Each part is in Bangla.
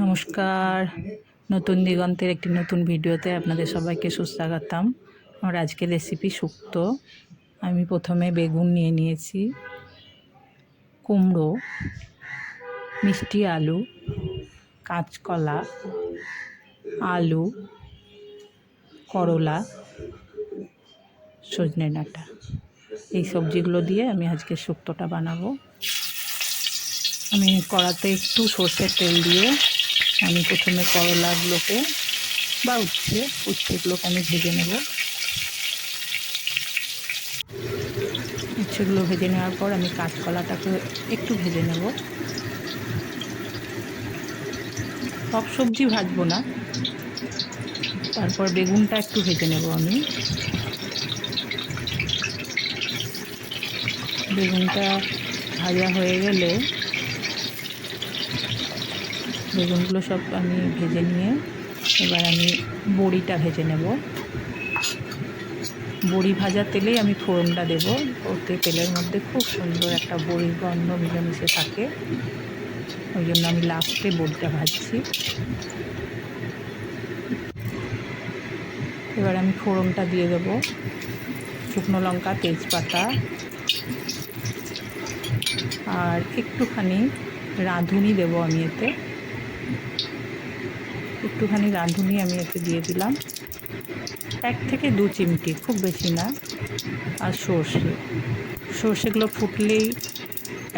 নমস্কার, নতুন দিগন্তের একটি নতুন ভিডিওতে আপনাদের সবাইকে সুস্বাগতম। আমার আজকের রেসিপি শুক্তো। আমি প্রথমে বেগুন নিয়ে নিয়েছি, কুমড়ো, মিষ্টি আলু, কাঁচকলা, আলু, করলা, সজনে ডাঁটা, এই সবজিগুলো দিয়ে আমি আজকে শুক্তোটা বানাবো। আমি কড়াতে একটু সর্ষের তেল দিয়ে আমি প্রথমে করলাগুলোকে বা উচ্ছেগুলোকে আমি ভেজে নেব। উচ্ছেগুলো ভেজে নেওয়ার পর আমি কাঁচকলাটাকে একটু ভেজে নেব। সব সবজি ভাজবো না, তারপর বেগুনটা একটু ভেজে নেব। আমি বেগুনটা ভাজা হয়ে গেলে বেগুনগুলো সব আমি ভেজে নিয়ে এবার আমি বড়িটা ভেজে নেব। বড়ি ভাজা তেলেই আমি ফোড়নটা দেব। ওতে তেলের মধ্যে খুব সুন্দর একটা বড়ির গন্ধ মিলেমিশে থাকে, ওই জন্য আমি লাস্টে বড়িটা ভাজছি। এবার আমি ফোড়নটা দিয়ে দেব, শুকনো লঙ্কা, তেজপাতা আর একটুখানি রাঁধুনি দেব। আমি এতে একটুখানি রাঁধুনি আমি এতে দিয়ে দিলাম, 1 থেকে 2 চিমটি, খুব বেশি না। আর সর্ষেগুলো ফুটলেই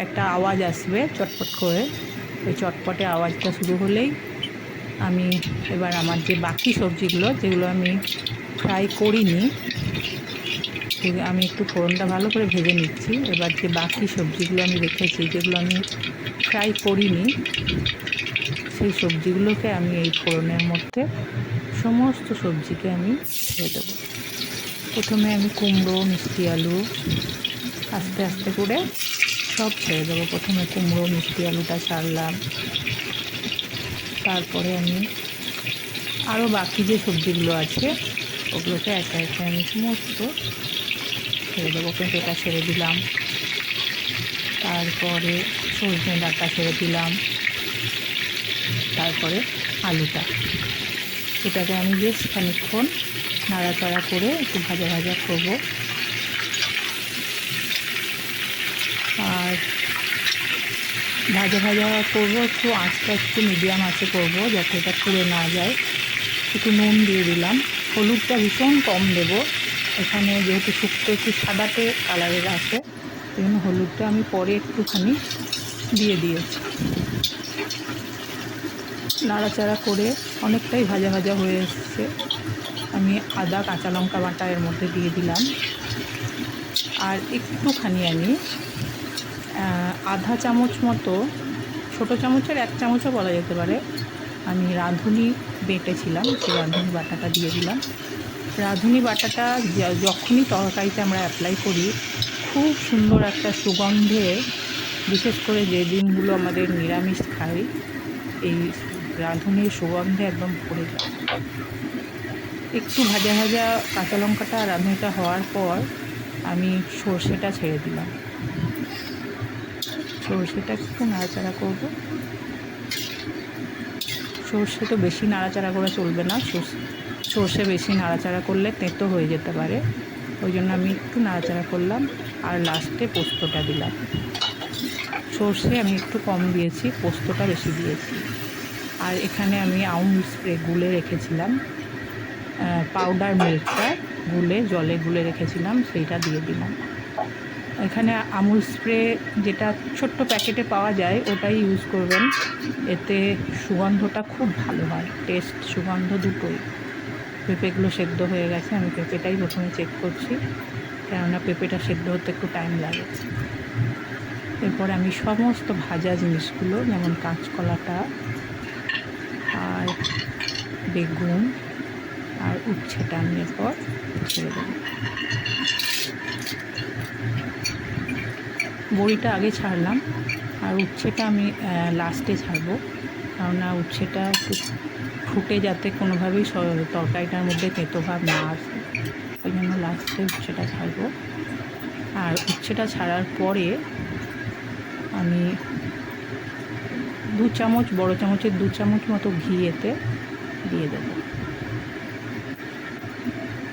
একটা আওয়াজ আসবে চটপট করে, ওই চটপটে আওয়াজটা শুরু হলেই আমি এবার আমার যে বাকি সবজিগুলো যেগুলো আমি ফ্রাই করিনি, আমি একটু ফোড়নটা ভালো করে ভেজে নিচ্ছি। এবার যে বাকি সবজিগুলো আমি রেখেছি, যেগুলো আমি ফ্রাই করিনি, সেই সবজিগুলোকে আমি এই ফোড়নের মধ্যে সমস্ত সবজিকে আমি ছেড়ে দেবো। প্রথমে আমি কুমড়ো, মিষ্টি আলু আস্তে আস্তে করে সব ছেড়ে দেবো। প্রথমে কুমড়ো, মিষ্টি আলুটা ছাড়লাম, তারপরে আমি আরও বাকি যে সবজিগুলো আছে ওগুলোকে একে একে আমি সমস্ত ছেড়ে দেবো। পেঁপেটা ছেড়ে দিলাম, তারপরে সজনে ডাঁটা ছেড়ে দিলাম, তারপরে আলুটা। এটাকে আমি বেশ খানিকক্ষণ নাড়াচাড়া করে একটু ভাজা ভাজা করবো। আর ভাজা ভাজা করবো, একটু আঁচটা একটু মিডিয়াম আঁচে করবো, যাতে এটা পুড়ে না যায়। একটু নুন দিয়ে দিলাম, হলুদটা ভীষণ কম দেবো এখানে, যেহেতু শুক্তো একটু সাদাটে কালারের আছে, এই জন্য হলুদটা আমি পরে একটুখানি দিয়ে দিয়েছি। নাড়াচাড়া করে অনেকটাই ভাজা ভাজা হয়ে এসছে। আমি আদা, কাঁচা লঙ্কা বাটা এর মধ্যে দিয়ে দিলাম। আর একটুখানি আমি আধা চামচ মতো, ছোটো চামচের 1 চামচও বলা যেতে পারে, আমি রাঁধুনি বেটেছিলাম, সেই রাঁধুনি বাটাটা দিয়ে দিলাম। রাঁধুনি বাটাটা যখনই তরকারিতে আমরা অ্যাপ্লাই করি, খুব সুন্দর একটা সুগন্ধে, বিশেষ করে যে দিনগুলো আমাদের নিরামিষ খাই, এই রাঁধুনির সুগন্ধে একদম ভরে যায়। একটু ভাজা ভাজা কাঁচা লঙ্কাটা রাঁধুনিটা হওয়ার পর আমি সর্ষেটা ছেড়ে দিলাম। সর্ষেটা একটু নাড়াচাড়া করব। সর্ষে তো বেশি নাড়াচাড়া করে চলবে না, সর্ষে বেশি নাড়াচাড়া করলে তেঁতো হয়ে যেতে পারে, ওই জন্য আমি একটু নাড়াচাড়া করলাম। আর লাস্টে পোস্তটা দিলাম। সর্ষে আমি একটু কম দিয়েছি, পোস্তটা বেশি দিয়েছি। আর এখানে আমি আমুল স্প্রে গুলে রেখেছিলাম, পাউডার মিল্কটা জলে গুলে রেখেছিলাম, সেইটা দিয়ে দিলাম। এখানে আমুল স্প্রে যেটা ছোট্ট প্যাকেটে পাওয়া যায় ওটাই ইউজ করবেন, এতে সুগন্ধটা খুব ভালো হয়, টেস্ট সুগন্ধ দুটোই। পেঁপেগুলো সেদ্ধ হয়ে গেছে, আমি পেঁপেটাই প্রথমে চেক করছি, কেননা পেঁপেটা সেদ্ধ হতে একটু টাইম লাগে। এরপর আমি সমস্ত ভাজা জিনিসগুলো, যেমন কাঁচকলাটা আর বেগুন আর উচ্ছেটা, আমি এরপর ছেড়ে দেবো। বড়িটা আগে ছাড়লাম, আর উচ্ছেটা আমি লাস্টে ছাড়বো, কেননা উচ্ছেটা একটু ফুটে যাতে কোনোভাবেই তরকারিটার মধ্যে তেঁতো ভাব না আসে, ওই জন্য লাস্টে উচ্ছেটা ছাড়বো। আর উচ্ছেটা ছাড়ার পরে আমি 2 চামচ, বড় চামচের 2 চামচ মতো ঘি এতে দিয়ে দেব।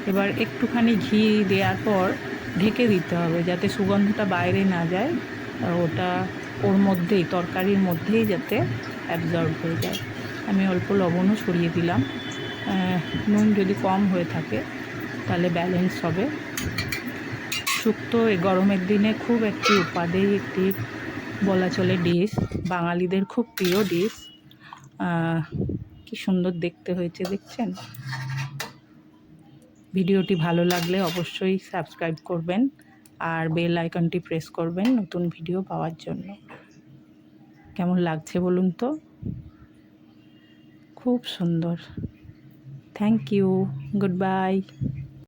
এবার একটুখানি ঘি দেওয়ার পর ঢেকে দিতে হবে যাতে সুগন্ধটা বাইরে না যায়, ওটা ওর মধ্যেই, তরকারির মধ্যেই যাতে অ্যাবজর্ব হয়ে যায়। আমি অল্প লবণও ছড়িয়ে দিলাম। নুন যদি কম হয়ে থাকে তাহলে ব্যালেন্স হবে। শুক্তো গরমের দিনে খুব একটি উপাদেয় একটি বলা চলে ডিশ, বাঙালিদের খুব প্রিয় ডিশ। কি সুন্দর দেখতে হয়েছে দেখছেন। ভিডিওটি ভালো লাগলে অবশ্যই সাবস্ক্রাইব করবেন আর বেল আইকনটি প্রেস করবেন নতুন ভিডিও পাওয়ার জন্য। কেমন লাগছে বলুন তো? খুব সুন্দর। Thank you, good by.